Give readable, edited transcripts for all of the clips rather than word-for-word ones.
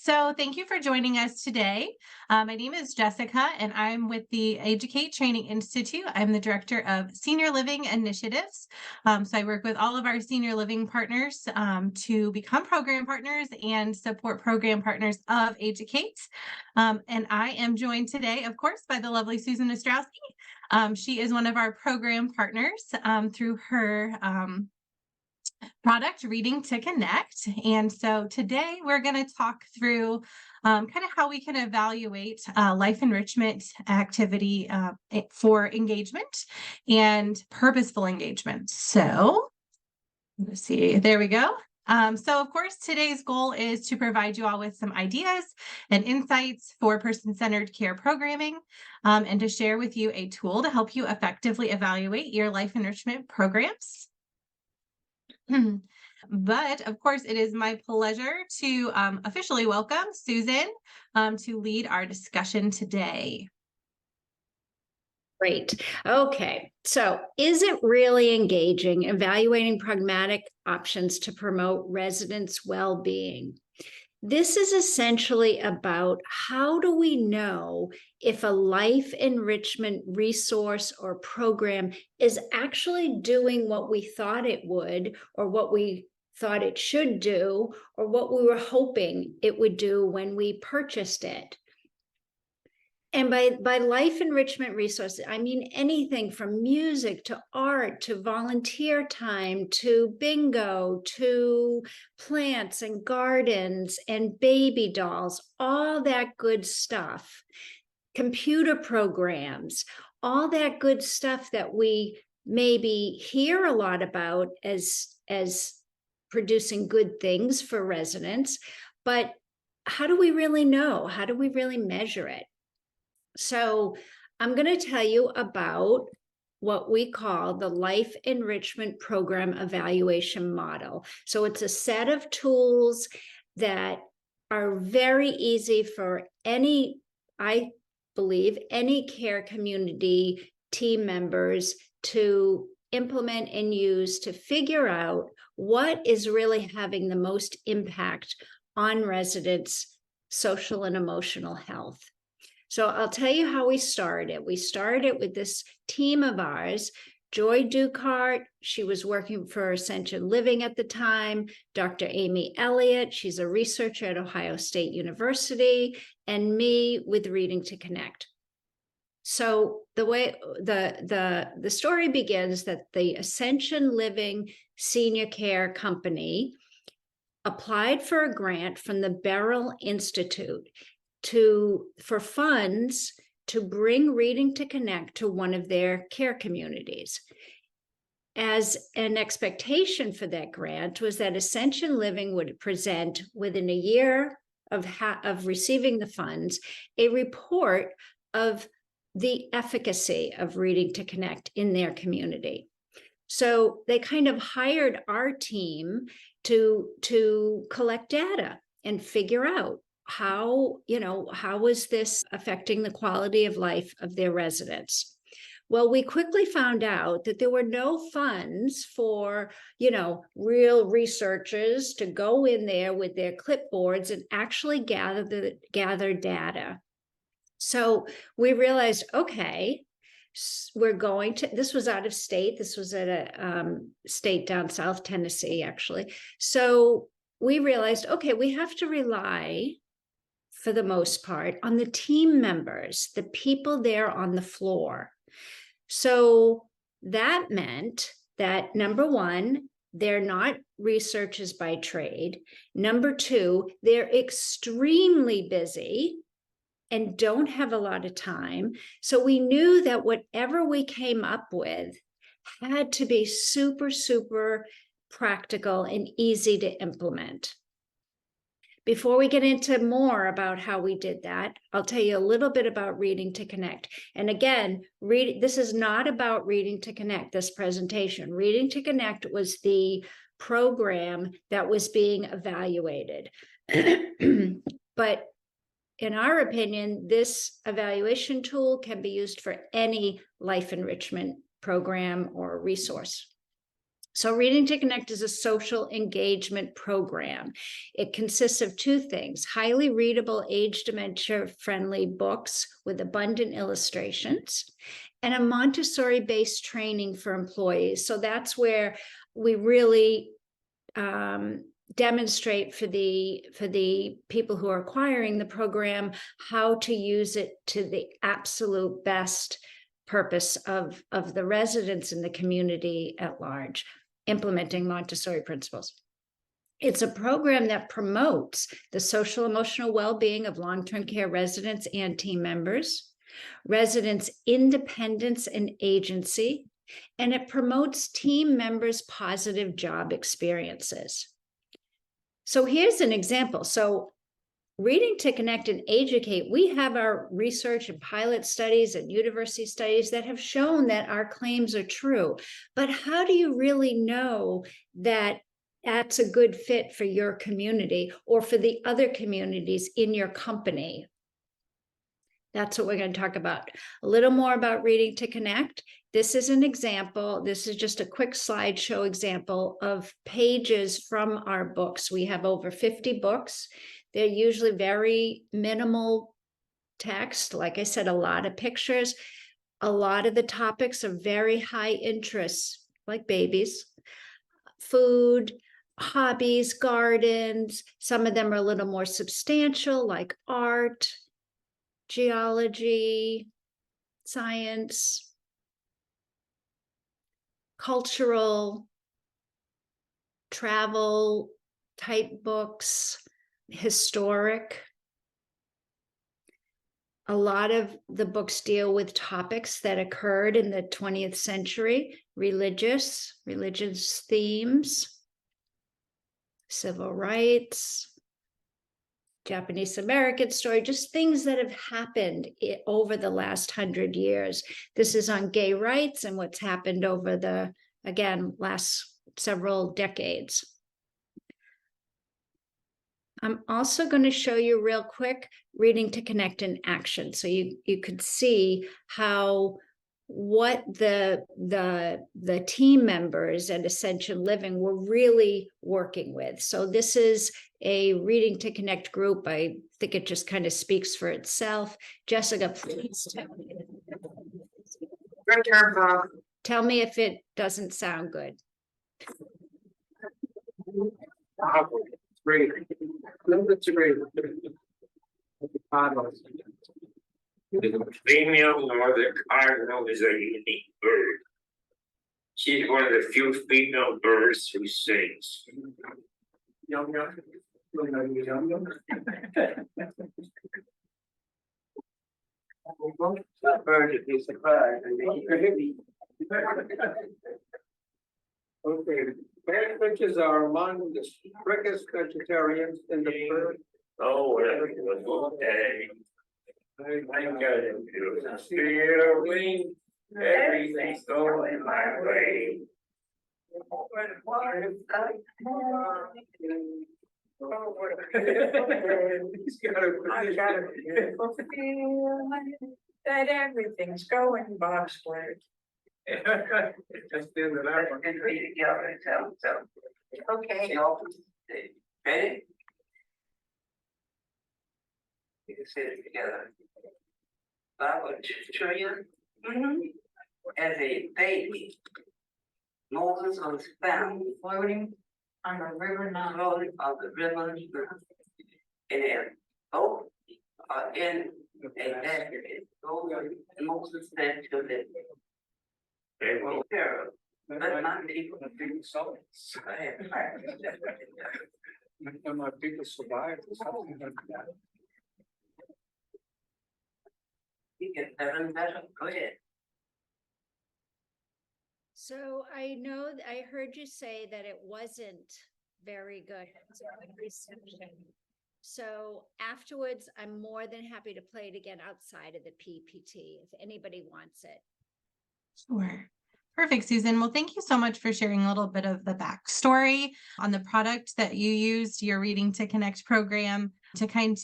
So thank you for joining us today. My name is Jessica, and I'm with the AGE-u-cate Training Institute. I'm the Director of Senior Living Initiatives. So I work with all of our senior living partners to become program partners and support program partners of AGE-u-cate. And I am joined today, of course, by the lovely Susan Ostrowski. She is one of our program partners through her product, Reading2Connect. And so today we're going to talk through kind of how we can evaluate life enrichment activity for engagement and purposeful engagement. So let's see, there we go. So of course, today's goal is to provide you all with some ideas and insights for person-centered care programming, and to share with you a tool to help you effectively evaluate your life enrichment programs. But of course, it is my pleasure to officially welcome Susan to lead our discussion today. Great. Okay. So is it really engaging, evaluating pragmatic options to promote residents' well-being? This is essentially about how do we know if a life enrichment resource or program is actually doing what we thought it would, or what we thought it should do, or what we were hoping it would do when we purchased it. And by life enrichment resources, I mean anything from music to art to volunteer time to bingo to plants and gardens and baby dolls, all that good stuff, computer programs, all that good stuff that we maybe hear a lot about as producing good things for residents. But how do we really know? How do we really measure it? So I'm going to tell you about what we call the Life Enrichment Program Evaluation Model. So it's a set of tools that are very easy for any, I believe, any care community team members to implement and use to figure out what is really having the most impact on residents' social and emotional health. So I'll tell you how we started. We started with this team of ours, Joy Ducart. She was working for Ascension Living at the time. Dr. Amy Elliott, she's a researcher at Ohio State University, and me with Reading2Connect. So the way the story begins that the Ascension Living Senior Care Company applied for a grant from the Beryl Institute for funds to bring Reading2Connect to one of their care communities. As an expectation for that grant was that Ascension Living would present within a year of receiving the funds, a report of the efficacy of Reading2Connect in their community. So they kind of hired our team to collect data and figure out how is this affecting the quality of life of their residents. Well, we quickly found out that there were no funds for, real researchers to go in there with their clipboards and actually gather data. So we realized, okay, we're going to, this was out of state. This was at a state down South Tennessee, actually. So we realized, okay, we have to rely, for the most part, on the team members, the people there on the floor. So that meant that, number one, they're not researchers by trade. Number two, they're extremely busy and don't have a lot of time. So we knew that whatever we came up with had to be super, super practical and easy to implement. Before we get into more about how we did that, I'll tell you a little bit about Reading2Connect. And again, this is not about Reading2Connect, this presentation. Reading2Connect was the program that was being evaluated. But in our opinion, this evaluation tool can be used for any life enrichment program or resource. So Reading to Connect is a social engagement program. It consists of two things: highly readable, age dementia friendly books with abundant illustrations, and a Montessori-based training for employees. So that's where we really demonstrate for the people who are acquiring the program how to use it to the absolute best purpose of the residents in the community at large, implementing Montessori principles. It's a program that promotes the social emotional well-being of long-term care residents and team members, residents' independence and agency, and it promotes team members' positive job experiences. So here's an example. So Reading to Connect and AGE-u-cate, we have our research and pilot studies and university studies that have shown that our claims are true. But how do you really know that that's a good fit for your community or for the other communities in your company? That's what we're going to talk about. A little more about Reading to Connect. This is an example. This is just a quick slideshow example of pages from our books. We have over 50 books. They're usually very minimal text. Like I said, a lot of pictures. A lot of the topics are very high interest, like babies, food, hobbies, gardens. Some of them are a little more substantial, like art, geology, science, cultural, travel type books, historic. A lot of the books deal with topics that occurred in the 20th century, religious themes, civil rights, Japanese American story, just things that have happened over the last 100 years. This is on gay rights and what's happened over the, again, last several decades. I'm also going to show you real quick Reading to Connect in action. So you could see how what the team members at Ascension Living were really working with. So this is a Reading to Connect group. I think it just kind of speaks for itself. Jessica, please tell me if it doesn't sound good. Great. Number 3. The female northern cardinal is a unique bird. She's one of the few female birds who sings. Yum, yum. Yum, yum. Bird is surprised. Okay, finches are among the strictest vegetarians in the bird. Oh, okay. I got it. Feeling everything's going my way. I got it. That everything's going Bob's way. Just the end of that one. And read it together. So. Okay. Ready? You can say it together. Bible children, as a baby, Moses was found Floating on the river Nile. floating on the river, and a boat in a basket. So Moses said to them, "They will perish, but my people will be so." I had practiced that. And my people survived something like that. You get better and better. Go ahead. So I know I heard you say that it wasn't very good reception. So afterwards, I'm more than happy to play it again outside of the PPT if anybody wants it. Sure. Perfect, Susan. Well, thank you so much for sharing a little bit of the backstory on the product that you used, your Reading to Connect program, to kind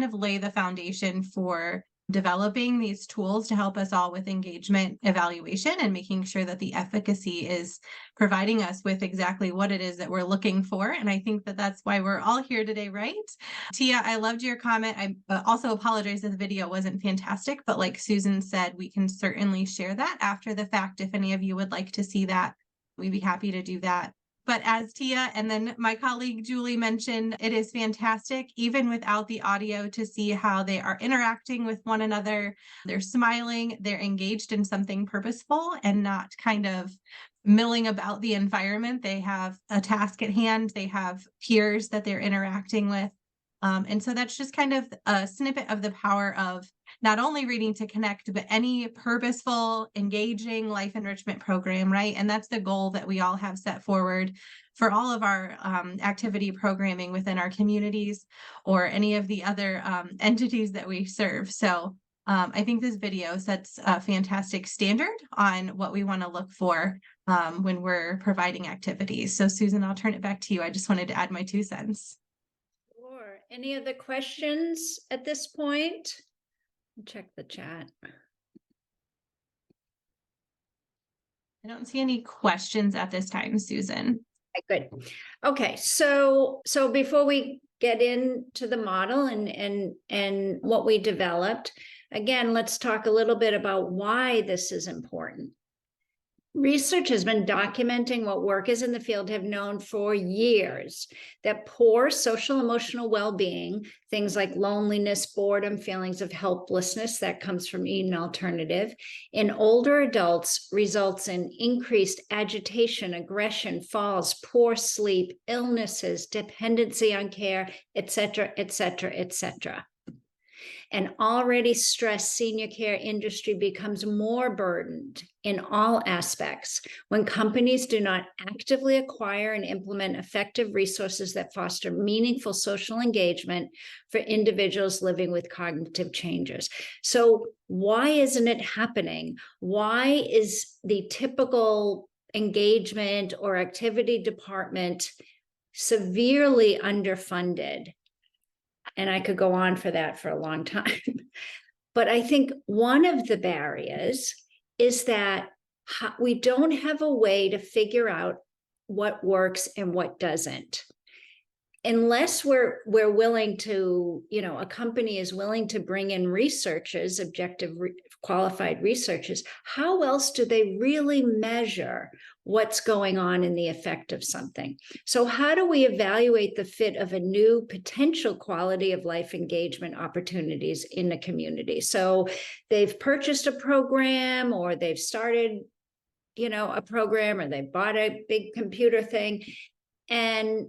of lay the foundation for developing these tools to help us all with engagement evaluation and making sure that the efficacy is providing us with exactly what it is that we're looking for. And I think that that's why we're all here today, right? Tia, I loved your comment. I also apologize if the video wasn't fantastic, but like Susan said, we can certainly share that after the fact. If any of you would like to see that, we'd be happy to do that. But as Tia and then my colleague Julie mentioned, it is fantastic, even without the audio, to see how they are interacting with one another. They're smiling, they're engaged in something purposeful and not kind of milling about the environment. They have a task at hand, they have peers that they're interacting with. And so that's just kind of a snippet of the power of not only Reading2Connect, but any purposeful, engaging life enrichment program, right? And that's the goal that we all have set forward for all of our activity programming within our communities or any of the other entities that we serve. So I think this video sets a fantastic standard on what we want to look for when we're providing activities. So Susan, I'll turn it back to you. I just wanted to add my 2 cents. Sure. Any other questions at this point? Check the chat. I don't see any questions at this time, Susan. Okay, good. Okay, so before we get into the model and what we developed, again, let's talk a little bit about why this is important. Research has been documenting what workers in the field have known for years, that poor social emotional well-being, things like loneliness, boredom, feelings of helplessness that comes from eating an alternative, in older adults results in increased agitation, aggression, falls, poor sleep, illnesses, dependency on care, etc., etc., etc. An already stressed senior care industry becomes more burdened in all aspects when companies do not actively acquire and implement effective resources that foster meaningful social engagement for individuals living with cognitive changes. So why isn't it happening? Why is the typical engagement or activity department severely underfunded? And I could go on for that for a long time. But I think one of the barriers is that we don't have a way to figure out what works and what doesn't. Unless we're willing to, a company is willing to bring in researchers, qualified researchers, how else do they really measure what's going on in the effect of something? So how do we evaluate the fit of a new potential quality of life engagement opportunities in the community? So they've purchased a program, or they've started, a program, or they bought a big computer thing, and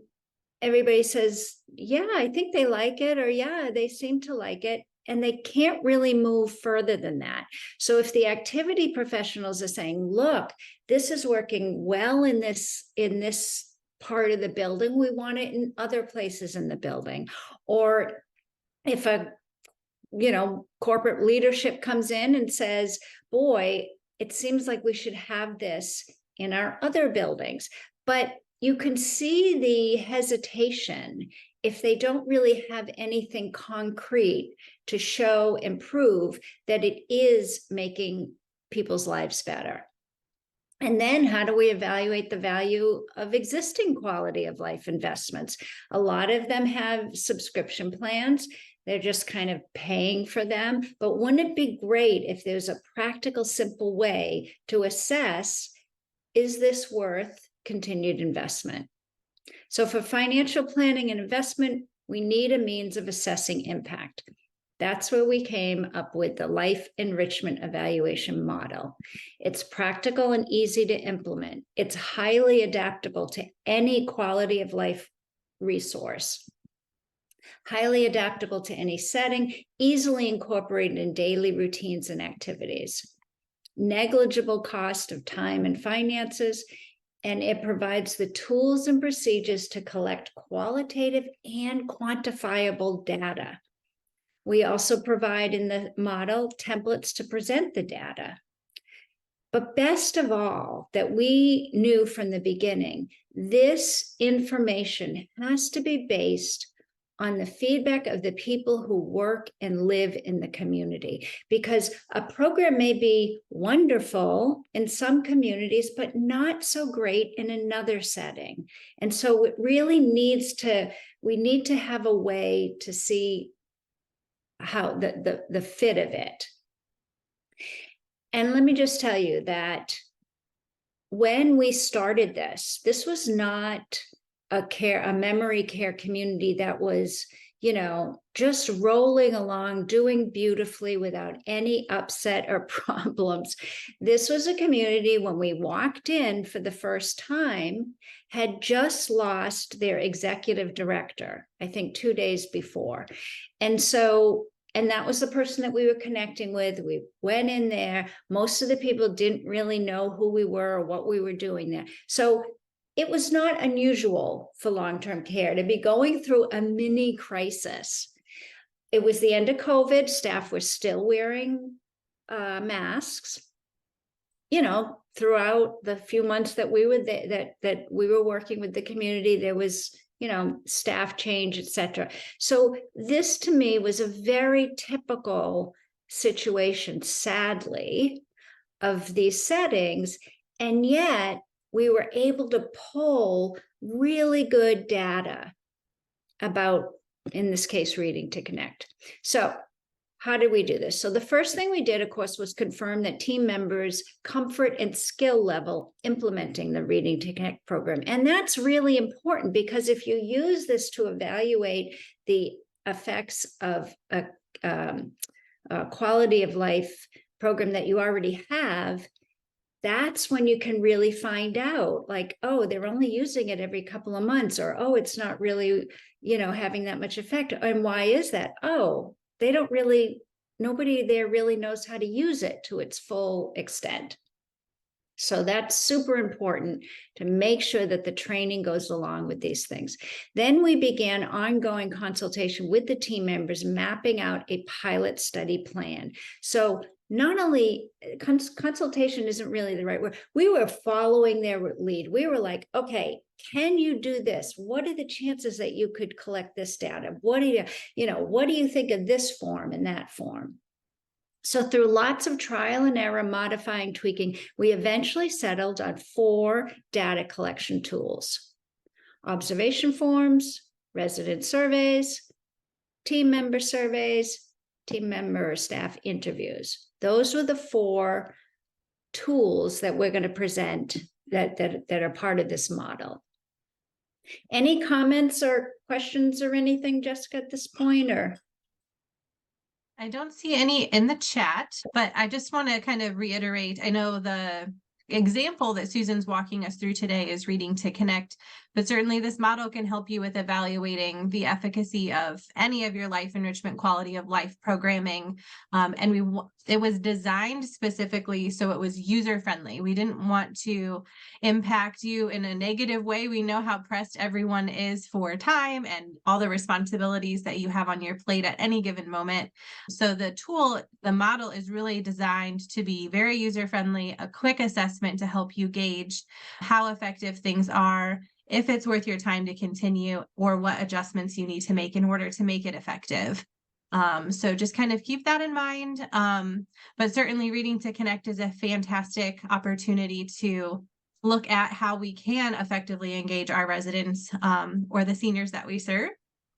everybody says, yeah, I think they like it, or yeah, they seem to like it. And they can't really move further than that. So if the activity professionals are saying, look, this is working well in this part of the building, we want it in other places in the building. Or if a corporate leadership comes in and says, boy, it seems like we should have this in our other buildings. But you can see the hesitation if they don't really have anything concrete to show and prove that it is making people's lives better. And then how do we evaluate the value of existing quality of life investments? A lot of them have subscription plans. They're just kind of paying for them. But wouldn't it be great if there's a practical, simple way to assess, is this worth continued investment? So for financial planning and investment, we need a means of assessing impact. That's where we came up with the life enrichment evaluation model. It's practical and easy to implement. It's highly adaptable to any quality of life resource. Highly adaptable to any setting, easily incorporated in daily routines and activities. Negligible cost of time and finances, and it provides the tools and procedures to collect qualitative and quantifiable data. We also provide in the model templates to present the data. But best of all, that we knew from the beginning, this information has to be based on the feedback of the people who work and live in the community, because a program may be wonderful in some communities, but not so great in another setting. And so it really we need to have a way to see how the fit of it. And let me just tell you that when we started this was not a memory care community that was, just rolling along, doing beautifully without any upset or problems. This was a community, when we walked in for the first time, had just lost their executive director, I think 2 days before. And that was the person that we were connecting with. We went in there. Most of the people didn't really know who we were or what we were doing there. So it was not unusual for long-term care to be going through a mini crisis. It was the end of COVID. Staff were still wearing masks, throughout the few months that we were there, that we were working with the community. There was, staff change, etc. So this to me was a very typical situation, sadly, of these settings. And yet we were able to pull really good data about, in this case, Reading2Connect. So how did we do this? So the first thing we did, of course, was confirm that team members' comfort and skill level implementing the Reading2Connect program. And that's really important, because if you use this to evaluate the effects of a quality of life program that you already have, that's when you can really find out, like, oh, they're only using it every couple of months, or, oh, it's not really, having that much effect. And why is that? Oh, nobody there really knows how to use it to its full extent. So that's super important to make sure that the training goes along with these things. Then we began ongoing consultation with the team members, mapping out a pilot study plan. So not only consultation isn't really the right word. We were following their lead. We were like, okay, can you do this? What are the chances that you could collect this data? What do you think of this form and that form? So through lots of trial and error, modifying, tweaking, we eventually settled on 4 data collection tools: observation forms, resident surveys, team member surveys, team member or staff interviews. Those were the 4 tools that we're going to present that are part of this model. Any comments or questions or anything, Jessica, at this point? Or I don't see any in the chat, but I just want to kind of reiterate, I know the example that Susan's walking us through today is Reading2Connect, but certainly this model can help you with evaluating the efficacy of any of your life enrichment quality of life programming. It was designed specifically so it was user friendly. We didn't want to impact you in a negative way. We know how pressed everyone is for time and all the responsibilities that you have on your plate at any given moment. So the model is really designed to be very user friendly, a quick assessment to help you gauge how effective things are, if it's worth your time to continue, or what adjustments you need to make in order to make it effective. So just kind of keep that in mind. But certainly Reading2Connect is a fantastic opportunity to look at how we can effectively engage our residents or the seniors that we serve.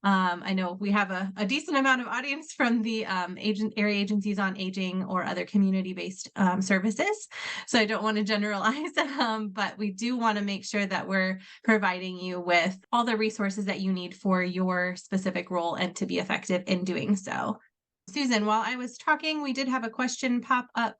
I know we have a decent amount of audience from the area agencies on aging or other community-based services. So I don't want to generalize, but we do want to make sure that we're providing you with all the resources that you need for your specific role and to be effective in doing so. Susan, while I was talking, we did have a question pop up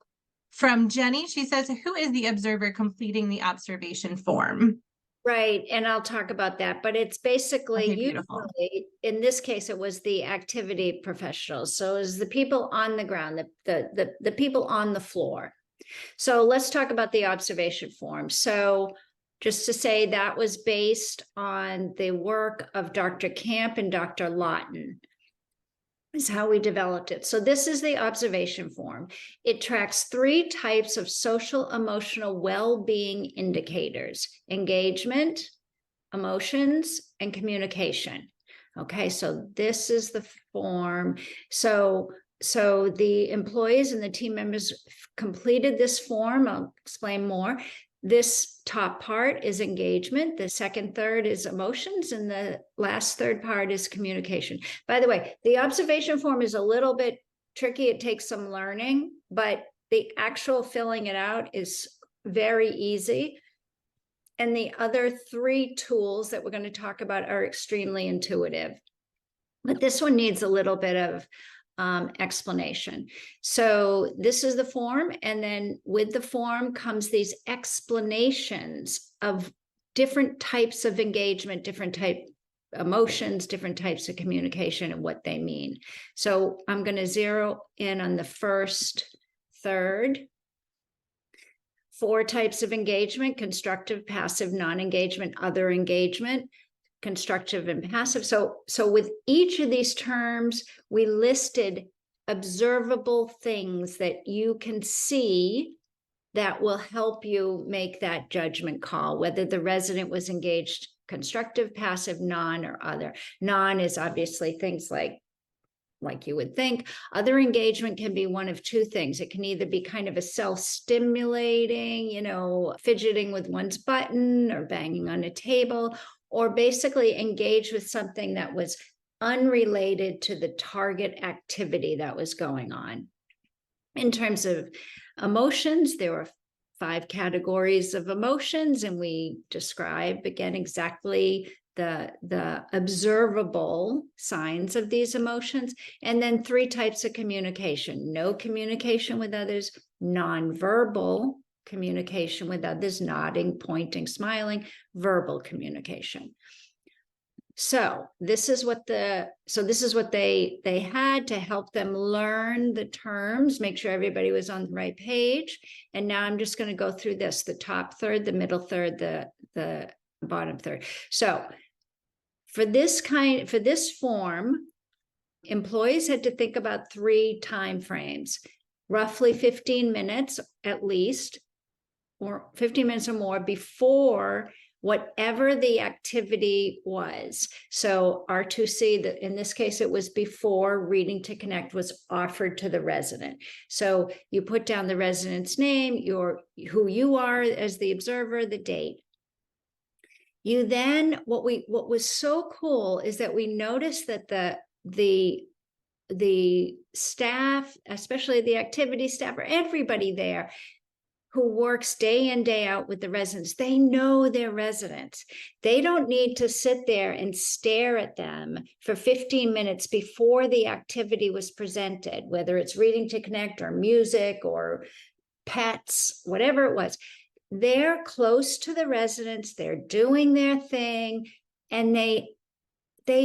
from Jenny. She says, who is the observer completing the observation form? Right, and I'll talk about that, but it's basically, Beautiful. usually, in this case, it was the activity professionals. So it was the people on the ground, the people on the floor. So let's talk about the observation form. So just to say, that was based on the work of Dr. Camp and Dr. Lawton, is how we developed it. So this is the observation form. It tracks 3 types of social emotional well-being indicators: engagement, emotions, and communication. Okay, so this is the form. So the employees and the team members completed this form. I'll explain more. This top part is engagement. The second third is emotions. And the last third part is communication. By the way, the observation form is a little bit tricky. It takes some learning, but the actual filling it out is very easy. And the other 3 tools that we're going to talk about are extremely intuitive. But this one needs a little bit of explanation. So this is the form, and then with the form comes these explanations of different types of engagement, different type emotions, different types of communication, and what they mean. So I'm going to zero in on the first third. 4 types of engagement: constructive, passive, non-engagement, other engagement, constructive and passive. So with each of these terms, we listed observable things that you can see that will help you make that judgment call, whether the resident was engaged constructive, passive, non, or other. Non is obviously things like you would think. Other engagement can be one of 2 things. It can either be kind of a self-stimulating, fidgeting with one's button or banging on a table, or basically engage with something that was unrelated to the target activity that was going on. In terms of emotions, there were 5 categories of emotions, and we describe again exactly the observable signs of these emotions. And then 3 types of communication: no communication with others, nonverbal communication with others, nodding, pointing, smiling, verbal communication. So this is what they had to help them learn the terms, make sure everybody was on the right page. And now I'm just going to go through this: the top third, the middle third, the bottom third. So for this form, employees had to think about 3 time frames: roughly 15 minutes at least, or 15 minutes or more before whatever the activity was. So R2C, in this case, it was before Reading2Connect was offered to the resident. So you put down the resident's name, who you are as the observer, the date. You then, what was so cool is that we noticed that the staff, especially the activity staff, or everybody there who works day in, day out with the residents, they know their residents. They don't need to sit there and stare at them for 15 minutes before the activity was presented, whether it's Reading2Connect or music or pets, whatever it was. They're close to the residents, they're doing their thing, and they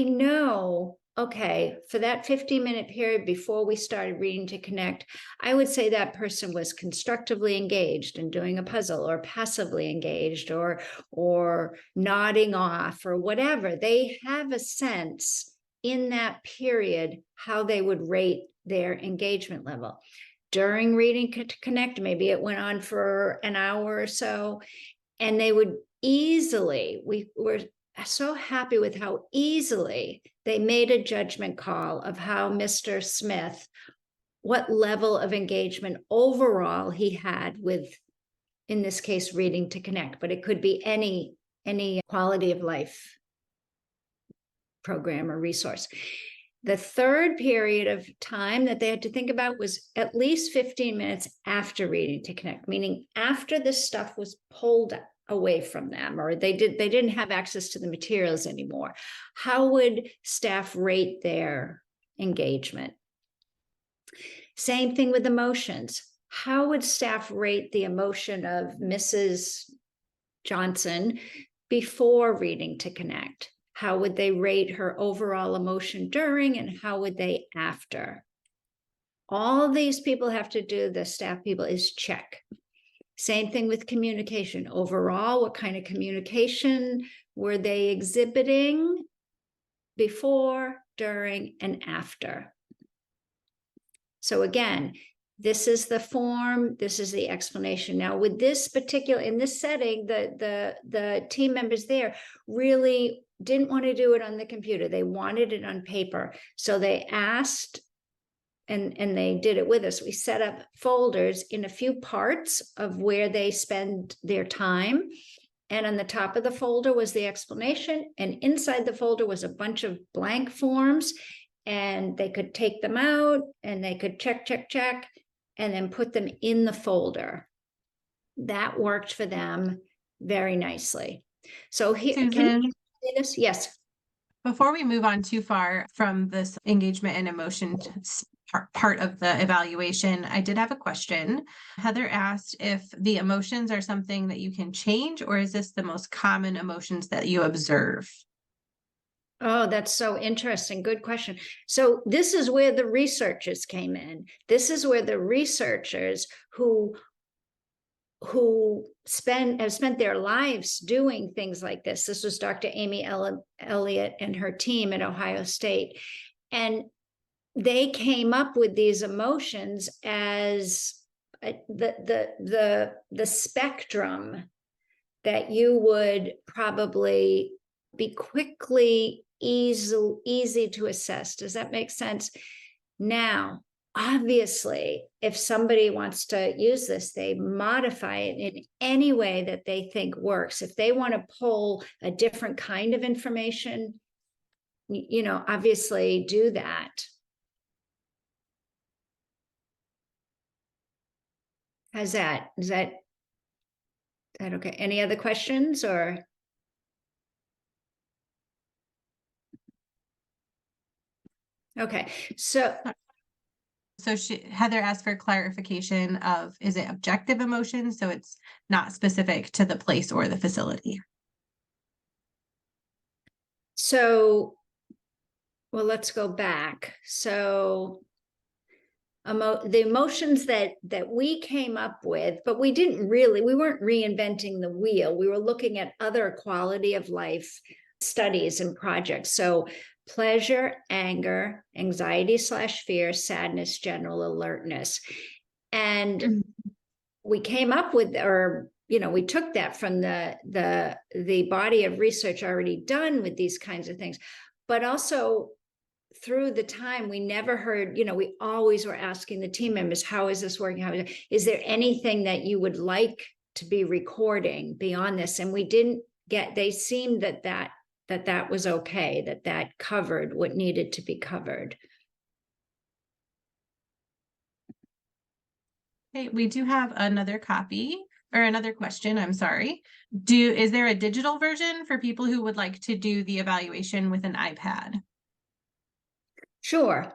know, okay, for that 15-minute period before we started Reading2Connect, I would say that person was constructively engaged in doing a puzzle, or passively engaged, or nodding off, or whatever. They have a sense in that period how they would rate their engagement level. During Reading2Connect, maybe it went on for an hour or so, and they would easily, we were so happy with how easily they made a judgment call of how Mr. Smith, what level of engagement overall he had with, in this case, Reading2Connect, but it could be any quality of life program or resource. The third period of time that they had to think about was at least 15 minutes after Reading2Connect, meaning after this stuff was pulled away from them, or they didn't have access to the materials anymore. How would staff rate their engagement? Same thing with emotions. How would staff rate the emotion of Mrs. Johnson before Reading2Connect? How would they rate her overall emotion during, and how would they after? All these people have to do, the staff people, is check. Same thing with communication. Overall, what kind of communication were they exhibiting before, during, and after? So again, this is the form, this is the explanation. Now, with this particular, in this setting, the team members there really didn't want to do it on the computer. They wanted it on paper. So they asked, and they did it with us. We set up folders in a few parts of where they spend their time. And on the top of the folder was the explanation. And inside the folder was a bunch of blank forms. And they could take them out and they could check, and then put them in the folder. That worked for them very nicely. So here, Susan, can you see this? Yes. before we move on too far from this engagement and emotion part of the evaluation, I did have a question. Heather asked if the emotions are something that you can change, or is this the most common emotions that you observe? Oh, that's so interesting. Good question. So this is where the researchers came in. This is where the researchers who have spent their lives doing things like this. This was Dr. Amy Elliott and her team at Ohio State. And they came up with these emotions as the spectrum that you would probably be quickly easy to assess. Does that make sense? Now, obviously, if somebody wants to use this, they modify it in any way that they think works. If they want to pull a different kind of information, obviously do that. How's that? Is that okay? Any other questions or? Okay, so Heather asked for clarification of, is it objective emotion? So it's not specific to the place or the facility. So, well, let's go back. So the emotions that we came up with, but we weren't reinventing the wheel. We were looking at other quality of life studies and projects. So pleasure, anger, anxiety/fear, sadness, general alertness. And we came up with, we took that from the body of research already done with these kinds of things, but also through the time, we never heard, we always were asking the team members, how is this working? Is there anything that you would like to be recording beyond this? And we didn't get, they seemed that was okay, that covered what needed to be covered. Okay, we do have another question, I'm sorry. Is there a digital version for people who would like to do the evaluation with an iPad? Sure.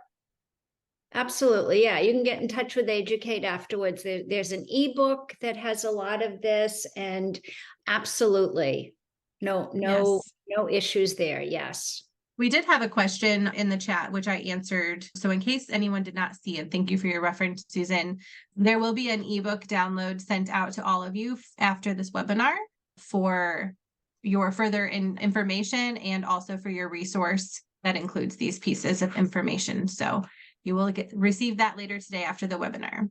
Absolutely. Yeah. You can get in touch with AGE-u-cate afterwards. There's an ebook that has a lot of this, and absolutely no issues there. Yes. We did have a question in the chat, which I answered. So in case anyone did not see, and thank you for your reference, Susan, there will be an ebook download sent out to all of you after this webinar for your further information and also for your resource that includes these pieces of information. So you will receive that later today after the webinar.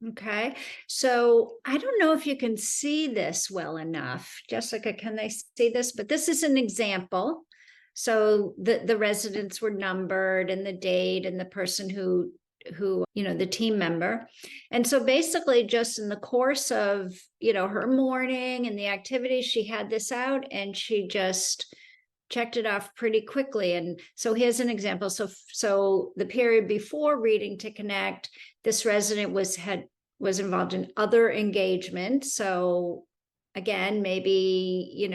Okay, so I don't know if you can see this well enough. Jessica, can they see this? But this is an example. So the residents were numbered and the date and the person who the team member. And so basically just in the course of, her morning and the activities, she had this out and she just checked it off pretty quickly. And so here's an example. So the period before Reading2Connect, this resident was involved in other engagement. So again, maybe,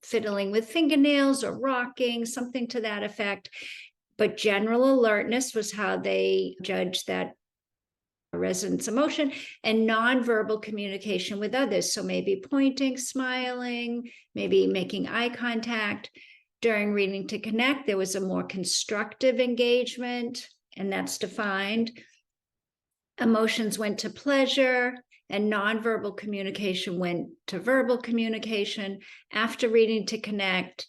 fiddling with fingernails or rocking, something to that effect. But general alertness was how they judged that resident's emotion, and nonverbal communication with others. So maybe pointing, smiling, maybe making eye contact. During Reading2Connect, there was a more constructive engagement, and that's defined. Emotions went to pleasure, and nonverbal communication went to verbal communication. After Reading2Connect,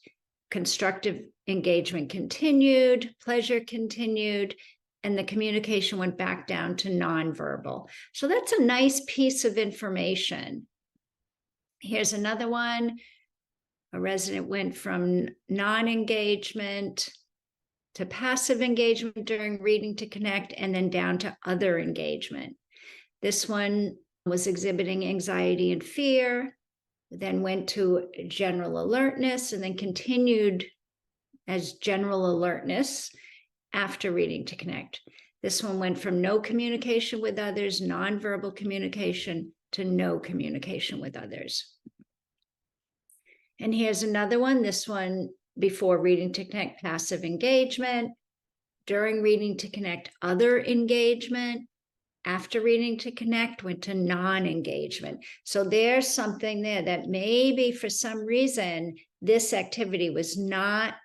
constructive engagement continued, pleasure continued, and the communication went back down to nonverbal. So that's a nice piece of information. Here's another one. A resident went from non-engagement to passive engagement during Reading to Connect, and then down to other engagement. This one was exhibiting anxiety and fear, then went to general alertness, and then continued as general alertness after Reading to Connect. This one went from no communication with others, nonverbal communication, to no communication with others. And here's another one. This one, before Reading to Connect, passive engagement. During Reading to Connect, other engagement. After Reading to Connect, went to non-engagement. So there's something there that maybe for some reason, this activity was not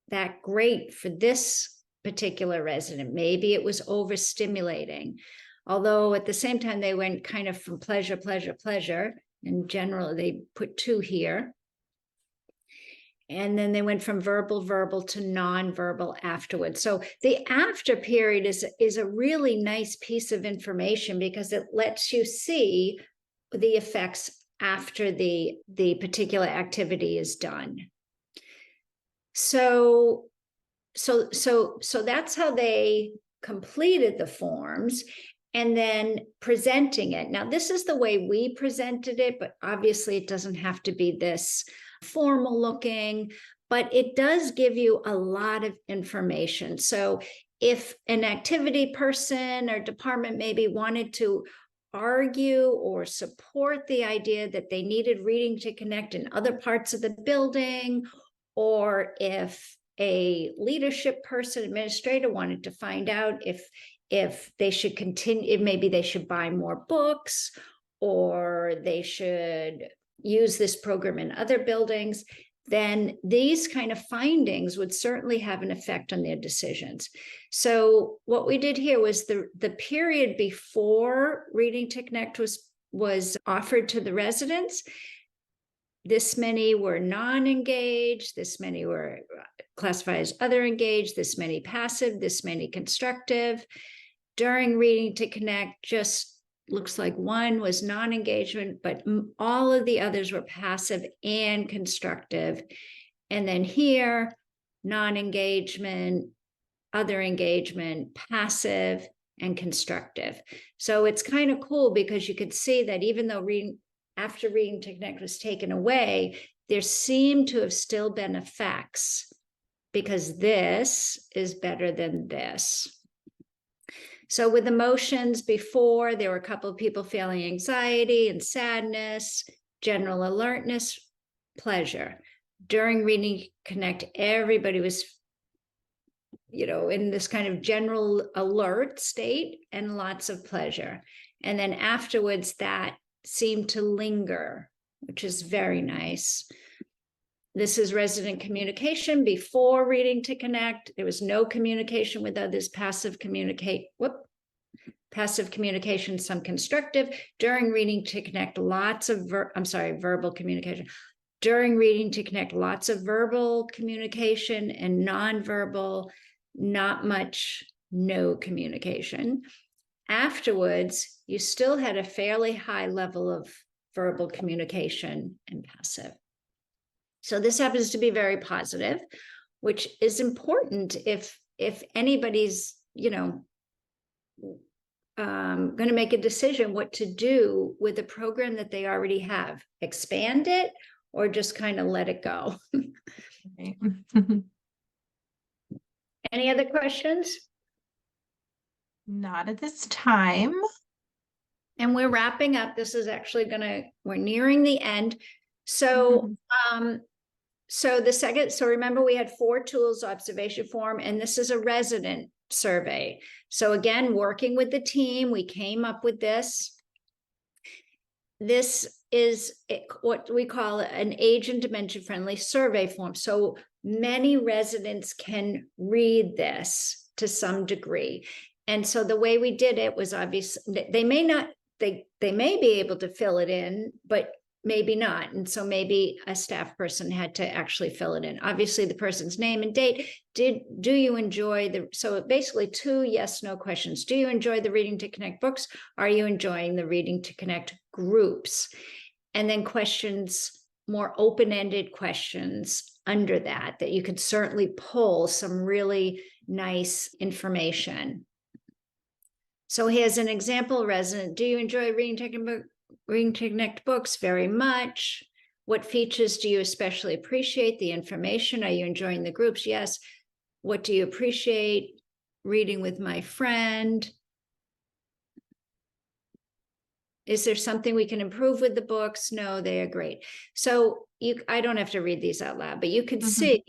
that great for this particular resident. Maybe it was overstimulating. Although at the same time, they went kind of from pleasure, pleasure, pleasure. In general, they put 2 here. And then they went from verbal to nonverbal afterwards. So the after period is a really nice piece of information because it lets you see the effects after the particular activity is done. So that's how they completed the forms. And then presenting it. Now, this is the way we presented it, but obviously it doesn't have to be this formal looking, but it does give you a lot of information. So if an activity person or department maybe wanted to argue or support the idea that they needed Reading to Connect in other parts of the building, or if a leadership person, administrator wanted to find out if they should continue, maybe they should buy more books, or they should use this program in other buildings, then these kind of findings would certainly have an effect on their decisions. So what we did here was the period before Reading to Connect was offered to the residents. This many were non-engaged, this many were classified as other engaged, this many passive, this many constructive. During Reading to Connect, just looks like 1 was non-engagement, but all of the others were passive and constructive. And then here, non-engagement, other engagement, passive, and constructive. So it's kind of cool because you could see that even though after Reading to Connect was taken away, there seemed to have still been effects because this is better than this. So with emotions before, there were a couple of people feeling anxiety and sadness, general alertness, pleasure. During Reading to Connect, everybody was, in this kind of general alert state and lots of pleasure. And then afterwards, that seemed to linger, which is very nice. This is resident communication before Reading to Connect. There was no communication with others, passive communication, some constructive. During Reading to Connect, lots of verbal communication. During Reading to Connect, lots of verbal communication, and nonverbal, not much, no communication. Afterwards, you still had a fairly high level of verbal communication and passive. So this happens to be very positive, which is important if anybody's, going to make a decision what to do with the program that they already have. Expand it or just kind of let it go. Okay. Any other questions? Not at this time. And we're wrapping up. This is actually we're nearing the end. So, so remember we had 4 tools, observation form, and this is a resident survey. So again, working with the team, we came up with this. This is what we call an age and dementia friendly survey form. So many residents can read this to some degree. And so the way we did it was obviously, they may be able to fill it in, but maybe not. And so maybe a staff person had to actually fill it in. Obviously, the person's name and date. Do you enjoy so basically 2 yes/no questions. Do you enjoy the Reading to Connect books? Are you enjoying the Reading to Connect groups? And then questions, more open-ended questions under that you could certainly pull some really nice information. So here's an example resident. Do you enjoy Reading to Connect books? Very much. What features do you especially appreciate? The information. Are you enjoying the groups? Yes. What do you appreciate? Reading with my friend. Is there something we can improve with the books? No, they are great. So I don't have to read these out loud, but you can see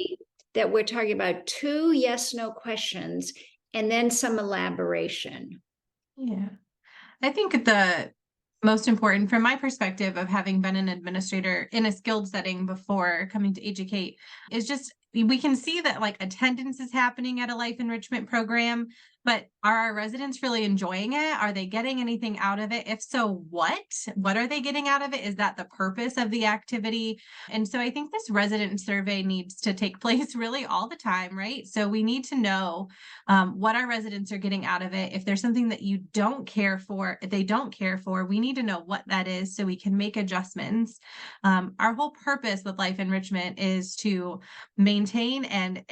that we're talking about 2 yes/no questions and then some elaboration. Yeah. I think the most important from my perspective of having been an administrator in a skilled setting before coming to AGE-u-cate is just we can see that like attendance is happening at a life enrichment program, but are our residents really enjoying it? Are they getting anything out of it? If so, what? What are they getting out of it? Is that the purpose of the activity? And so I think this resident survey needs to take place really all the time, right? So we need to know what our residents are getting out of it. If there's something that you don't care for, if they don't care for, we need to know what that is so we can make adjustments. Our whole purpose with life enrichment is to maintain and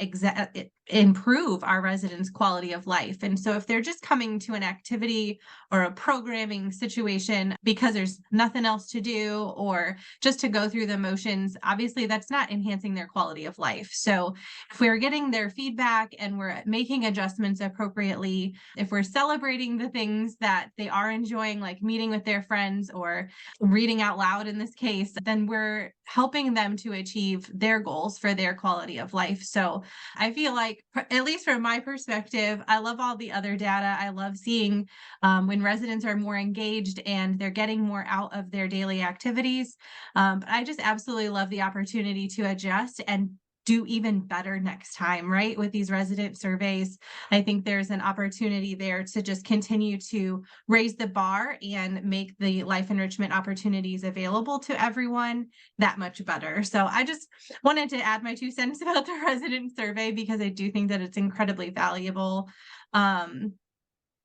improve our residents' quality of life. And so if they're just coming to an activity or a programming situation because there's nothing else to do or just to go through the motions, obviously that's not enhancing their quality of life. So if we're getting their feedback and we're making adjustments appropriately, if we're celebrating the things that they are enjoying, like meeting with their friends or reading out loud in this case, then we're helping them to achieve their goals for their quality of life. So I feel like, at least from my perspective, I love all the other data. I love seeing when residents are more engaged and they're getting more out of their daily activities. But I just absolutely love the opportunity to adjust and do even better next time, right? With these resident surveys, I think there's an opportunity there to just continue to raise the bar and make the life enrichment opportunities available to everyone that much better. So I just wanted to add my 2 cents about the resident survey because I do think that it's incredibly valuable. In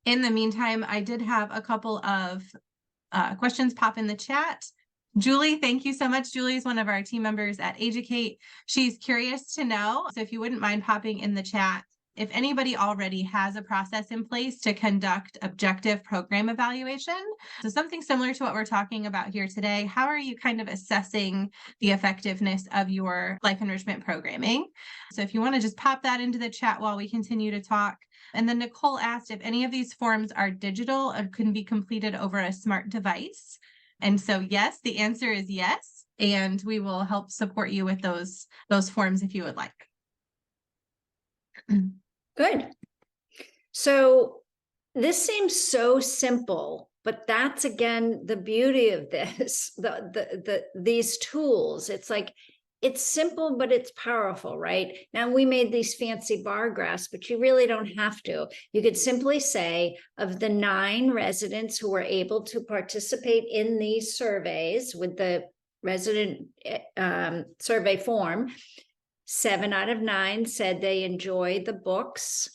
the meantime, I did have a couple of questions pop in the chat. Julie, thank you so much. Julie is one of our team members at AGE-u-cate. She's curious to know, so if you wouldn't mind popping in the chat, if anybody already has a process in place to conduct objective program evaluation. So something similar to what we're talking about here today, how are you kind of assessing the effectiveness of your life enrichment programming? So if you want to just pop that into the chat while we continue to talk. And then Nicole asked if any of these forms are digital or can be completed over a smart device. And so, yes, the answer is yes. And we will help support you with those forms if you would like. Good. So this seems so simple, but that's again the beauty of this, these tools. It's like it's simple, but it's powerful, right? Now we made these fancy bar graphs, but you really don't have to. You could simply say of the 9 residents who were able to participate in these surveys with the resident survey form, 7 out of 9 said they enjoyed the books.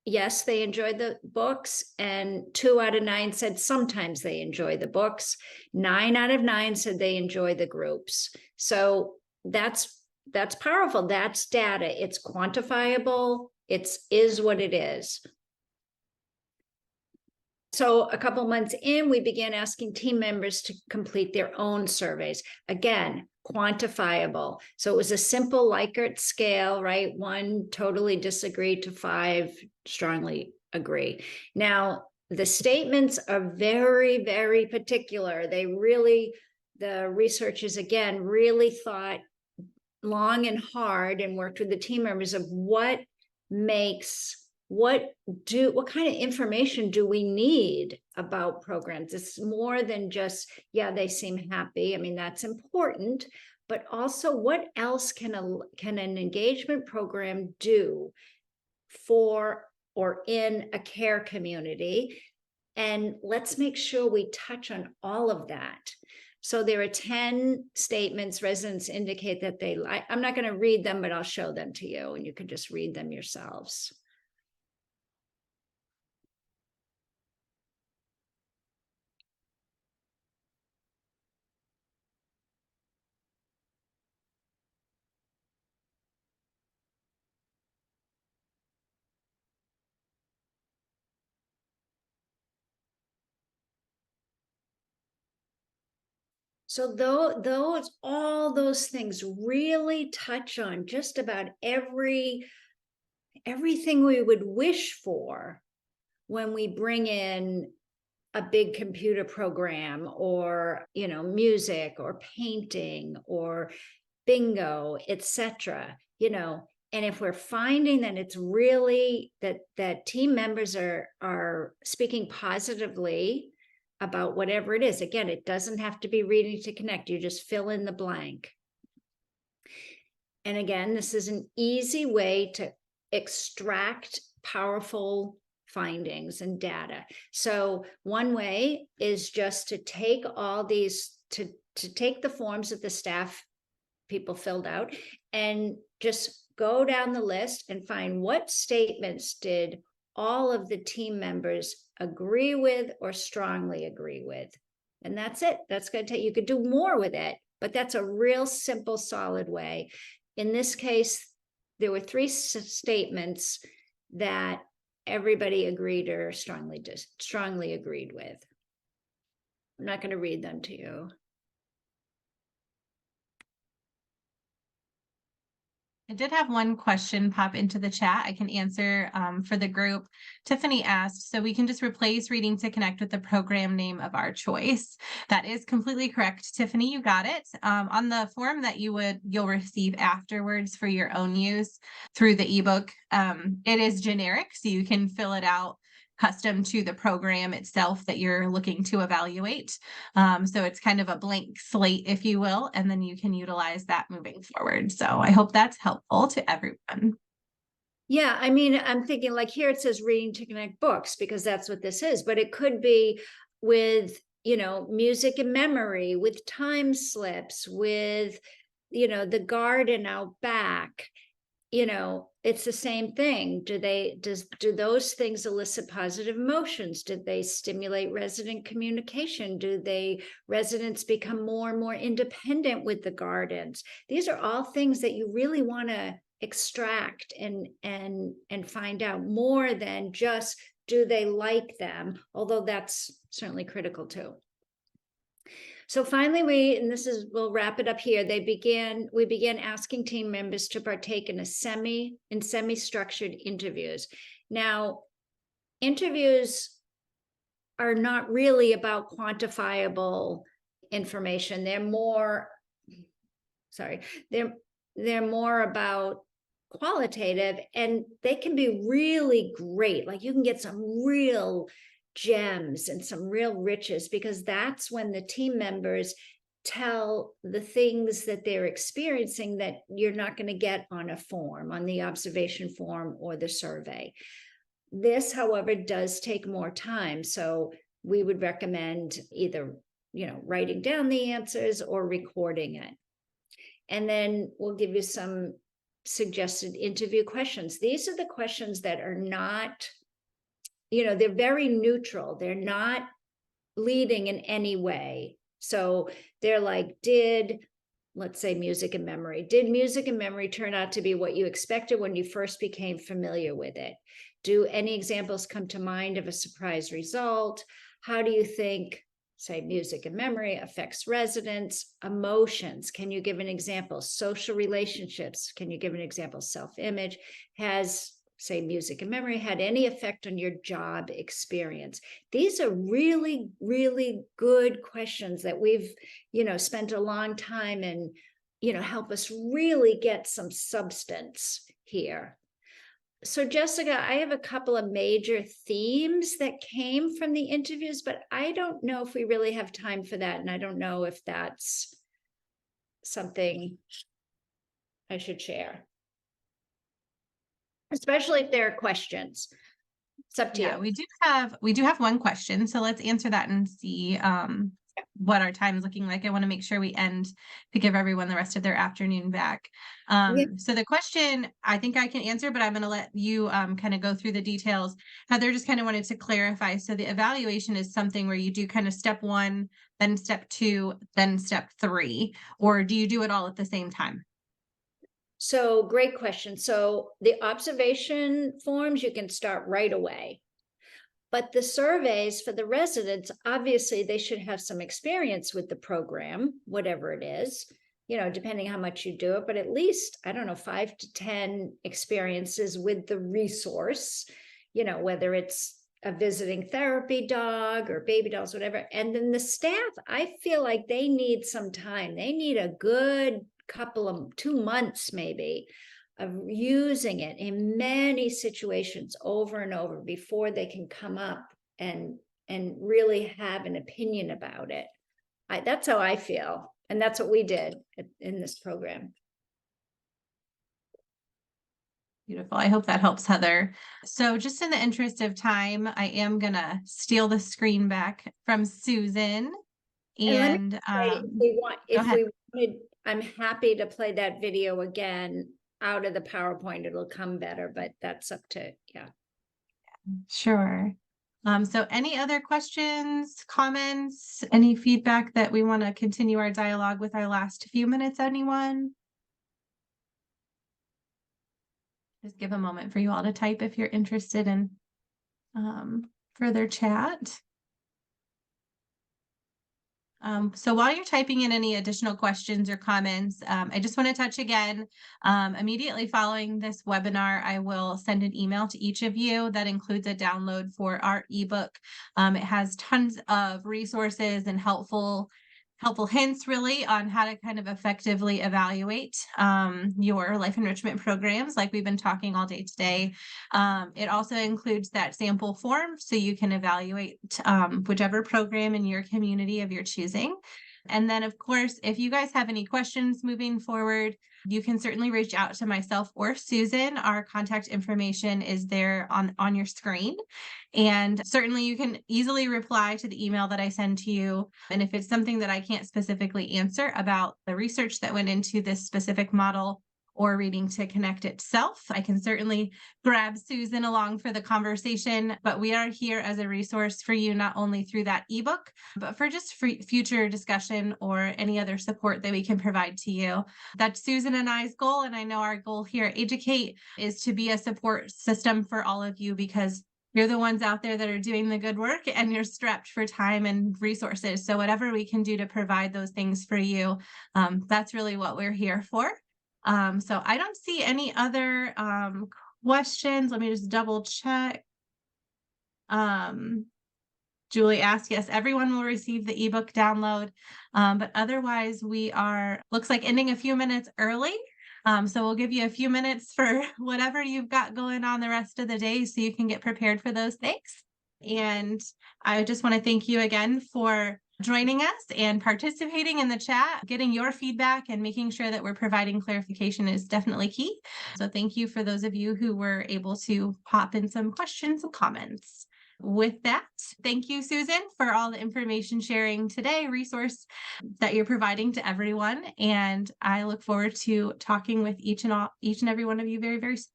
Yes, they enjoyed the books, and 2 out of 9 said sometimes they enjoy the books. 9 out of 9 said they enjoy the groups. So that's powerful. That's data. It's quantifiable. It is what it is. So a couple months in, we began asking team members to complete their own surveys. Again, quantifiable. So it was a simple Likert scale, right? 1 totally disagree to 5 strongly agree. Now, the statements are very, very particular. The researchers again really thought long and hard and worked with the team members of what kind of information do we need about programs? It's more than just, yeah, they seem happy. I mean, that's important, but also what else can an engagement program do for or in a care community? And let's make sure we touch on all of that. So there are 10 statements residents indicate that they like. I'm not going to read them, but I'll show them to you and you can just read them yourselves. So all those things really touch on just about everything we would wish for when we bring in a big computer program or, music or painting or bingo, etc. And if we're finding that it's really that team members are speaking positively about whatever it is. Again, it doesn't have to be Reading2Connect. You just fill in the blank. And again, this is an easy way to extract powerful findings and data. So one way is just to take all these, to take the forms that the staff people filled out and just go down the list and find what statements did all of the team members agree with or strongly agree with. And that's it. That's going to take, you could do more with it, but that's a real simple, solid way. In this case, there were 3 statements that everybody agreed or strongly agreed with. I'm not going to read them to you. I did have one question pop into the chat I can answer for the group. Tiffany asked, so we can just replace Reading2Connect with the program name of our choice. That is completely correct, Tiffany, you got it. On the form that you'll receive afterwards for your own use through the ebook, it is generic, so you can fill it out custom to the program itself that you're looking to evaluate. So it's kind of a blank slate, if you will, and then you can utilize that moving forward. So I hope that's helpful to everyone. Yeah, I mean, I'm thinking like here it says Reading2Connect books because that's what this is, but it could be with, music and memory, with time slips, with, the garden out back. It's the same thing. Do those things elicit positive emotions? Did they stimulate resident communication? Do residents become more and more independent with the gardens? These are all things that you really want to extract and find out more than just do they like them, although that's certainly critical too. So finally, we'll wrap it up here. We began asking team members to partake in semi-structured interviews. Now, interviews are not really about quantifiable information. They're more about qualitative, and they can be really great. Like you can get some real gems and some real riches, because that's when the team members tell the things that they're experiencing that you're not going to get on the observation form or the survey. This, however, does take more time. So we would recommend either, writing down the answers or recording it. And then we'll give you some suggested interview questions. These are the questions that are not, they're very neutral. They're not leading in any way. So they're like, let's say music and memory. Did music and memory turn out to be what you expected when you first became familiar with it? Do any examples come to mind of a surprise result? How do you think, say, music and memory affects residents? Emotions, can you give an example? Social relationships, can you give an example? Self-image. Has, say, music and memory had any effect on your job experience? These are really, really good questions that we've, spent a long time and, help us really get some substance here. So Jessica, I have a couple of major themes that came from the interviews, but I don't know if we really have time for that. And I don't know if that's something I should share, especially if there are questions. It's up to you. We do have one question. So let's answer that and see what our time is looking like. I want to make sure we end to give everyone the rest of their afternoon back. Yeah. So the question I think I can answer, but I'm going to let you kind of go through the details. Heather just kind of wanted to clarify. So the evaluation is something where you do kind of step 1, then step 2, then step 3, or do you do it all at the same time? So great question. So the observation forms, you can start right away. But the surveys for the residents, obviously they should have some experience with the program, whatever it is, depending how much you do it, but at least, I don't know, 5 to 10 experiences with the resource, whether it's a visiting therapy dog or baby dolls, whatever. And then the staff, I feel like they need some time. They need a good couple of 2 months maybe of using it in many situations over and over before they can come up and really have an opinion about it. That's how I feel. And that's what we did in this program. Beautiful. I hope that helps, Heather. So just in the interest of time, I am going to steal the screen back from Susan. And If we wanted, I'm happy to play that video again out of the PowerPoint. It'll come better, but that's up to, yeah. Sure. So any other questions, comments, any feedback that we want to continue our dialogue with our last few minutes, anyone? Just give a moment for you all to type if you're interested in further chat. So while you're typing in any additional questions or comments, I just want to touch again, immediately following this webinar, I will send an email to each of you that includes a download for our ebook. It has tons of resources and helpful hints really on how to kind of effectively evaluate your life enrichment programs like we've been talking all day today. It also includes that sample form so you can evaluate whichever program in your community of your choosing. And then, of course, if you guys have any questions moving forward, you can certainly reach out to myself or Susan. Our contact information is there on your screen. And certainly you can easily reply to the email that I send to you. And if it's something that I can't specifically answer about the research that went into this specific model or Reading2Connect itself, I can certainly grab Susan along for the conversation. But we are here as a resource for you, not only through that ebook, but for just future discussion or any other support that we can provide to you. That's Susan and I's goal. And I know our goal here at AGE-u-cate is to be a support system for all of you, because you're the ones out there that are doing the good work and you're strapped for time and resources. So whatever we can do to provide those things for you, that's really what we're here for. So I don't see any other questions. Let me just double check. Julie asked, yes, everyone will receive the ebook download, but otherwise we are, looks like ending a few minutes early. So we'll give you a few minutes for whatever you've got going on the rest of the day so you can get prepared for those things. And I just want to thank you again for joining us and participating in the chat. Getting your feedback and making sure that we're providing clarification is definitely key. So thank you for those of you who were able to pop in some questions and comments. With that, thank you, Susan, for all the information sharing today, resource that you're providing to everyone. And I look forward to talking with each and every one of you very, very soon.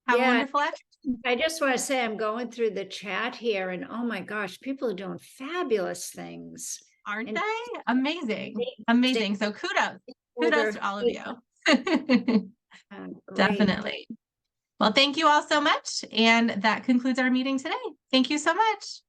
Have a wonderful afternoon. I just want to say I'm going through the chat here and oh my gosh, people are doing fabulous things. Aren't they? Amazing. Amazing. So kudos to all of you. Definitely. Well, thank you all so much. And that concludes our meeting today. Thank you so much.